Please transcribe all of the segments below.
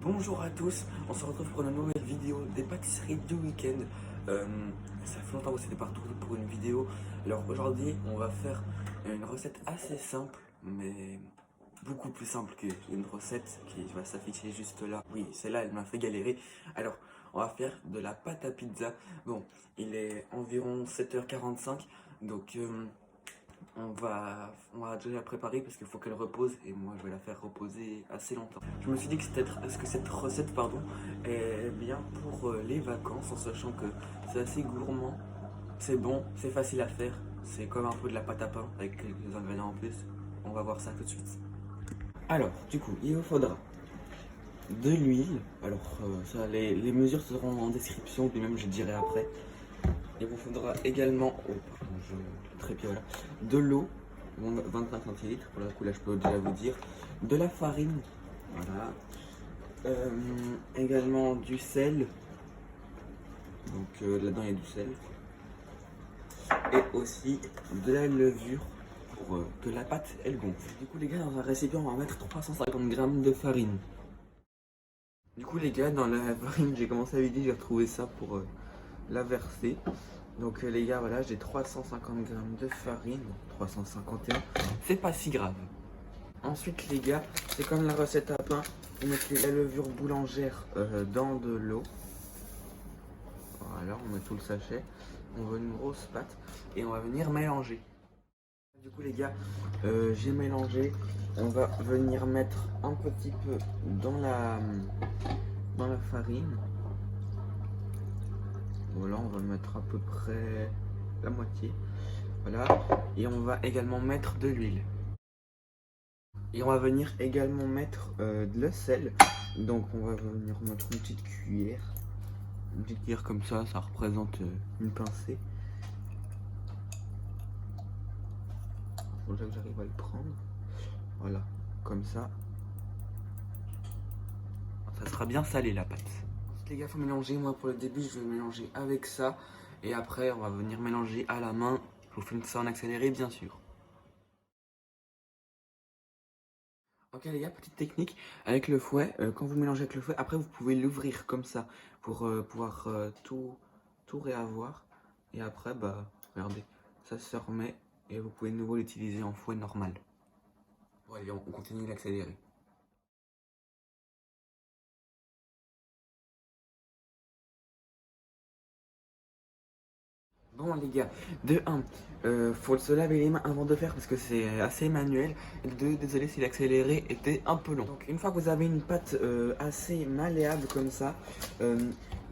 Bonjour à tous, on se retrouve pour une nouvelle vidéo des pâtisseries du week-end. Ça fait longtemps que c'était partout pour une vidéo. Alors aujourd'hui, on va faire une recette assez simple, mais beaucoup plus simple qu'une recette qui va s'afficher juste là. Oui, celle-là, elle m'a fait galérer. Alors, on va faire de la pâte à pizza. Bon, il est environ 7h45, donc on va déjà la préparer parce qu'il faut qu'elle repose et moi je vais la faire reposer assez longtemps. Je me suis dit que cette recette est bien pour les vacances en sachant que c'est assez gourmand, c'est bon, c'est facile à faire, c'est comme un peu de la pâte à pain avec quelques ingrédients en plus. On va voir ça tout de suite. Alors, du coup, il vous faudra de l'huile. Alors, les mesures seront en description, puis même je dirai après. Il vous faudra également, je trépied, voilà, de l'eau, 25 centilitres, pour le coup là je peux déjà vous dire, de la farine, voilà, également du sel, donc là-dedans il y a du sel, et aussi de la levure pour que la pâte elle gonfle. Du coup les gars, dans un récipient on va mettre 350 grammes de farine. Du coup les gars, dans la farine j'ai commencé à vider, j'ai retrouvé ça pour la verser. Donc les gars, voilà, j'ai 350 grammes de farine, 351, c'est pas si grave. Ensuite les gars, c'est comme la recette à pain, vous mettez la levure boulangère dans de l'eau. Voilà, on met tout le sachet, on veut une grosse pâte et on va venir mélanger. Du coup les gars, j'ai mélangé, on va venir mettre un petit peu dans la farine. Voilà, on va mettre à peu près la moitié. Voilà, et on va également mettre de l'huile. Et on va venir également mettre de la sel. Donc on va venir mettre une petite cuillère. Une petite cuillère comme ça représente une pincée. Faut déjà que j'arrive à le prendre. Voilà, comme ça. Ça sera bien salé la pâte. Les gars, faut mélanger. Moi pour le début, je vais mélanger avec ça. Et après, on va venir mélanger à la main. Je vous fais ça en accéléré, bien sûr. Ok les gars, petite technique avec le fouet, quand vous mélangez avec le fouet, après vous pouvez l'ouvrir comme ça pour pouvoir tout réavoir. Et après, bah regardez, ça se remet et vous pouvez de nouveau l'utiliser en fouet normal. Bon allez, on continue d'accélérer. Bon les gars, de 1, faut se laver les mains avant de faire parce que c'est assez manuel. Et de 2, désolé si l'accéléré était un peu long. Donc une fois que vous avez une pâte assez malléable comme ça, que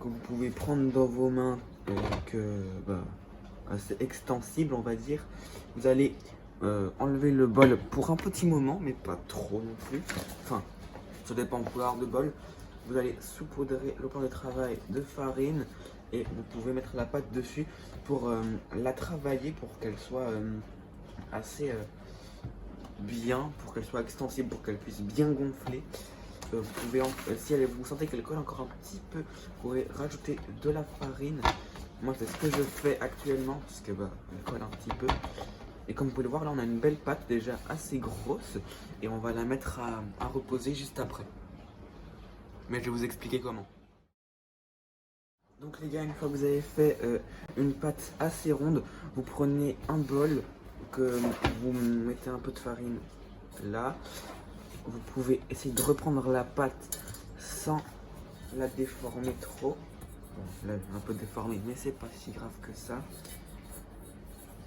vous pouvez prendre dans vos mains, assez extensible on va dire, vous allez enlever le bol pour un petit moment, mais pas trop non plus. Enfin, ça dépend du couleur de bol. Vous allez saupoudrer le plan de travail de farine et vous pouvez mettre la pâte dessus pour la travailler pour qu'elle soit assez bien, pour qu'elle soit extensible, pour qu'elle puisse bien gonfler. Vous pouvez, si vous sentez qu'elle colle encore un petit peu, vous pouvez rajouter de la farine. Moi c'est ce que je fais actuellement parce que elle colle un petit peu. Et comme vous pouvez le voir là, on a une belle pâte déjà assez grosse et on va la mettre à reposer juste après. Mais je vais vous expliquer comment. Donc les gars, une fois que vous avez fait une pâte assez ronde, vous prenez un bol, que vous mettez un peu de farine là. Vous pouvez essayer de reprendre la pâte sans la déformer trop. Bon, là, un peu déformée, mais c'est pas si grave que ça.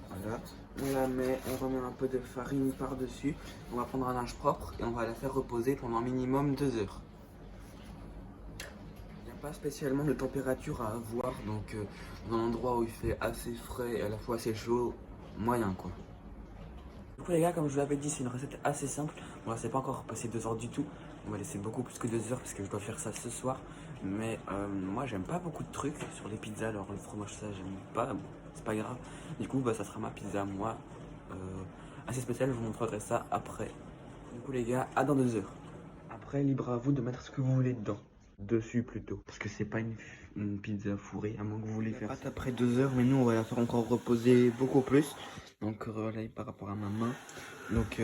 Voilà, on la met, on remet un peu de farine par-dessus. On va prendre un linge propre et on va la faire reposer pendant minimum 2 heures. Il n'y a pas spécialement de température à avoir, donc dans un endroit où il fait assez frais et à la fois assez chaud, moyen quoi. Du coup les gars, comme je vous l'avais dit, c'est une recette assez simple. Bon là c'est pas encore passé 2 heures du tout. On va laisser beaucoup plus que 2 heures parce que je dois faire ça ce soir. Mais moi j'aime pas beaucoup de trucs sur les pizzas, alors le fromage ça j'aime pas, bon, c'est pas grave. Du coup ça sera ma pizza moi, assez spéciale, je vous montrerai ça après. Du coup les gars, à dans 2 heures. Après libre à vous de mettre ce que vous voulez dedans. Dessus plutôt. Parce que c'est pas une pizza fourrée, à moins que vous voulez faire ça après 2 heures, mais nous on va la faire encore reposer beaucoup plus. Donc relais par rapport à ma main. Donc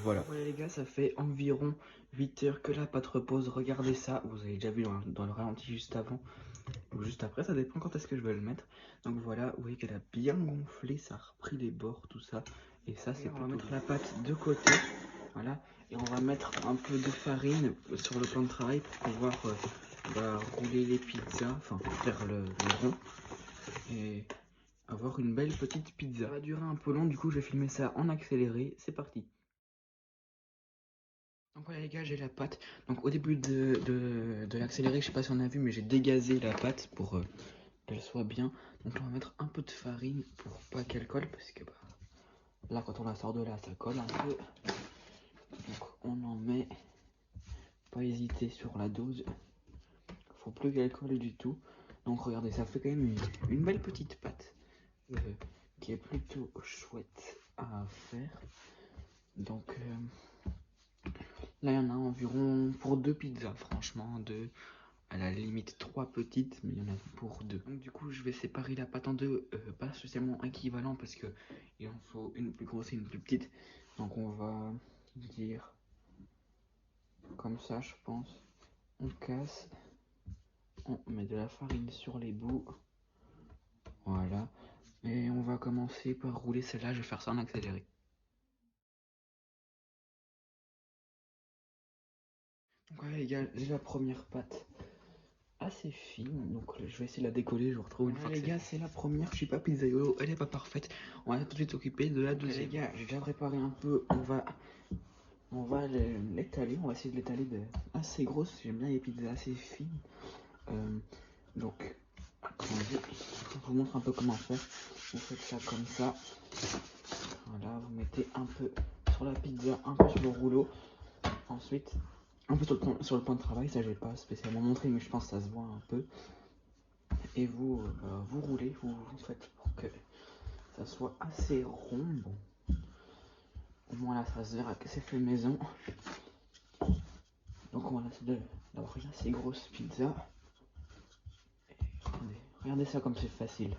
voilà. Voilà les gars, ça fait environ 8 heures que la pâte repose. Regardez ça. Vous avez déjà vu dans le ralenti juste avant ou juste après. Ça dépend quand est-ce que je vais le mettre. Donc voilà, vous voyez qu'elle a bien gonflé. Ça a repris les bords, tout ça. Et ça, c'est pour mettre la pâte de côté. Voilà. Et on va mettre un peu de farine sur le plan de travail pour pouvoir rouler les pizzas. Enfin, faire le rond. Et avoir une belle petite pizza. Ça va durer un peu long. Du coup, je vais filmer ça en accéléré. C'est parti. Donc voilà les gars, j'ai la pâte. Donc au début de l'accéléré, je sais pas si on a vu, mais j'ai dégazé la pâte pour qu'elle soit bien. Donc là on va mettre un peu de farine pour pas qu'elle colle, parce que là quand on la sort de là, ça colle un peu. Donc on en met, pas hésiter sur la dose. Faut plus qu'elle colle du tout. Donc regardez, ça fait quand même une belle petite pâte qui est plutôt chouette à faire. Donc là il y en a environ pour 2 pizzas, franchement, à la limite 3 petites, mais il y en a pour 2. Donc du coup je vais séparer la pâte en deux, pas spécialement équivalent parce que il en faut une plus grosse et une plus petite. Donc on va dire comme ça, je pense. On casse, on met de la farine sur les bouts. Voilà. Et on va commencer par rouler celle-là, je vais faire ça en accéléré. Donc voilà les gars, j'ai la première pâte assez fine, donc je vais essayer de la décoller, je vous retrouve une fois. Les gars, c'est la première, je suis pas pizzaïolo, elle est pas parfaite. On va tout de suite s'occuper de la deuxième. Les gars, j'ai déjà préparé un peu, on va l'étaler, on va essayer de l'étaler assez grosse, j'aime bien les pizzas assez fines. Donc, attendez, je vous montre un peu comment faire. Vous faites ça comme ça, voilà, vous mettez un peu sur la pizza, un peu sur le rouleau, ensuite un peu sur le plan de travail, ça j'ai pas spécialement montré, mais je pense que ça se voit un peu. Et vous roulez, vous faites pour que ça soit assez rond. Bon. Au moins là, ça se verra que c'est fait maison. Donc on va essayer d'avoir une assez grosse pizza. Et regardez ça comme c'est facile.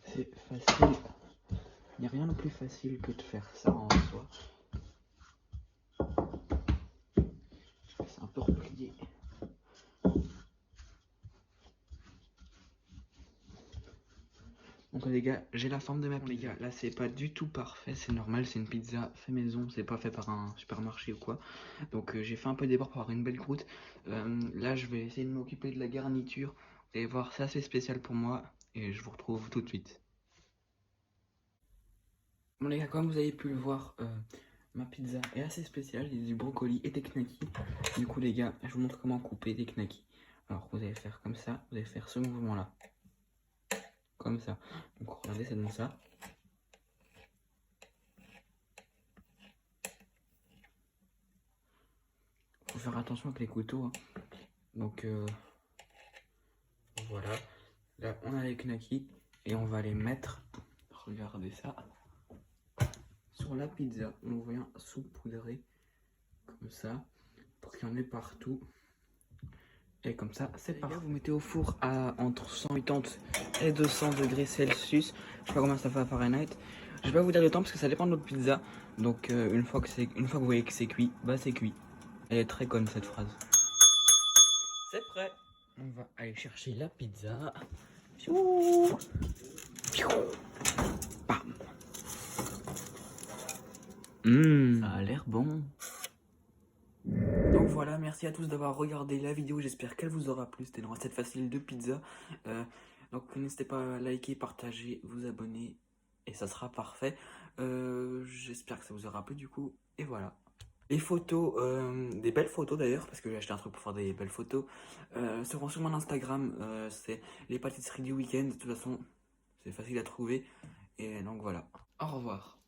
C'est facile. Il n'y a rien de plus facile que de faire ça en soi. C'est un peu replié. Donc les gars, j'ai la forme de ma pizza. Les gars, là c'est pas du tout parfait, c'est normal, c'est une pizza fait maison, c'est pas fait par un supermarché ou quoi. Donc j'ai fait un peu d'effort pour avoir une belle croûte. Là je vais essayer de m'occuper de la garniture. Vous allez voir, c'est assez spécial pour moi et je vous retrouve tout de suite. Bon les gars, comme vous avez pu le voir, ma pizza est assez spéciale, il y a du brocoli et des knackis. Du coup les gars, je vous montre comment couper des knackis. Alors vous allez faire comme ça, vous allez faire ce mouvement là. Comme ça. Donc regardez, ça donne ça. Faut faire attention avec les couteaux. Hein. Donc voilà. Là on a les knackis et on va les mettre. Regardez ça. Sur la pizza, on vient saupoudrer comme ça pour qu'il y en ait partout. Et comme ça, c'est parfait. Vous mettez au four à entre 180 et 200 degrés Celsius. Je sais pas combien ça fait à Fahrenheit. Je vais pas vous dire le temps parce que ça dépend de notre pizza. Donc une fois que vous voyez que c'est cuit, bah c'est cuit. Elle est très conne cette phrase. C'est prêt. On va aller chercher la pizza. Bam. Ça a l'air bon. Donc voilà, merci à tous d'avoir regardé la vidéo, j'espère qu'elle vous aura plu, c'était une recette facile de pizza. Donc n'hésitez pas à liker, partager, vous abonner, et ça sera parfait. J'espère que ça vous aura plu du coup, et voilà. Les photos, des belles photos d'ailleurs, parce que j'ai acheté un truc pour faire des belles photos, seront sur mon Instagram, c'est les pâtisseries du week-end, de toute façon, c'est facile à trouver, et donc voilà. Au revoir.